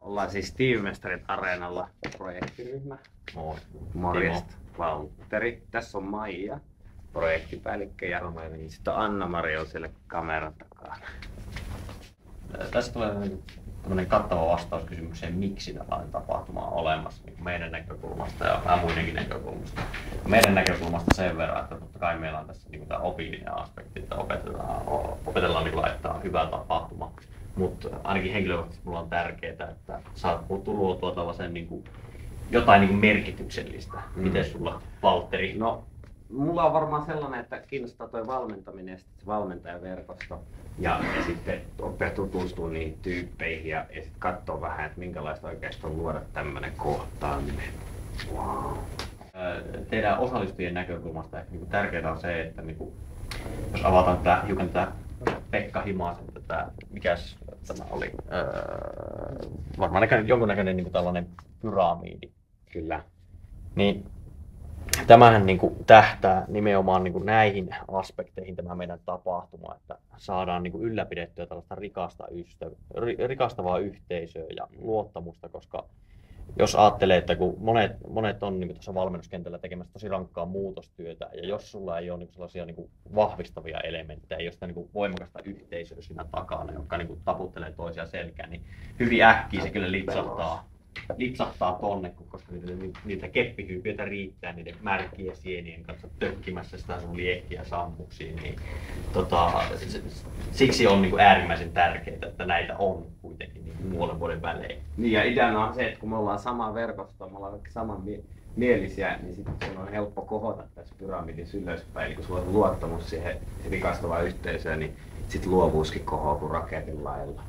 Ollaan siis Tiivimestarit Areenalla projektiryhmä. Moi. Morjesta. Valtteri. Tässä on Maija, projektipäällikkö, ja sitten on Anna-Mari on siellä kameran takana. Tässä tulee tämmöinen kattava vastaus kysymykseen, miksi tällainen tapahtuma on olemassa niin meidän näkökulmasta ja vähän muidenkin näkökulmasta. Meidän näkökulmasta sen verran, että totta kai meillä on tässä niin tämä opillinen aspekti, että opetellaan niin laittaa hyvä tapahtuma. Mutta ainakin henkilökohtaisesti mulla on tärkeää, että saat luotua tällaisen jotain merkityksellistä. Miten sulla, Valtteri? No, mulla on varmaan sellainen, että kiinnostaa toi valmentaminen ja sitten valmentajaverkosto. Ja sitten oppia tutustua niihin tyyppeihin ja sitten katsoa vähän, että minkälaista oikeastaan on luoda tämmöinen kohtaaminen. Wow. Teidän osallistujien näkökulmasta ehkä tärkeää on se, että jos avataan hiukan tätä Pekka Himasen, mikäs tämä oli, varmaan jonkunnäköinen tällainen pyramidi. Kyllä. Niin tämähän tähtää nimenomaan näihin aspekteihin tämä meidän tapahtuma, että saadaan ylläpidettyä tällaista rikastavaa yhteisöä ja luottamusta, koska jos ajattelee, että kun monet on tuossa valmennuskentällä tekemässä tosi rankkaa muutostyötä, ja jos sulla ei ole sellaisia vahvistavia elementtejä, ei ole sitä voimakasta yhteisöä siinä takana, joka taputtelee toisia selkään, niin hyvin äkkiä se kyllä lipsahtaa tonne, koska niitä keppihyypiöitä riittää niiden märkien sienien kanssa tökkimässä sitä sun liekkiä sammuksiin. Niin, siksi on äärimmäisen tärkeää, että näitä on kuitenkin puolen vuoden välein. Niin, ja ideana on se, että kun me ollaan sama verkosto, me ollaan kaikki samanmielisiä, niin sitten on helppo kohota tässä pyramidissa ylöspäin. Eli kun sulla on luottamus siihen rikastavaan yhteisöön, niin sitten luovuuskin kohoaa kuin raketin lailla.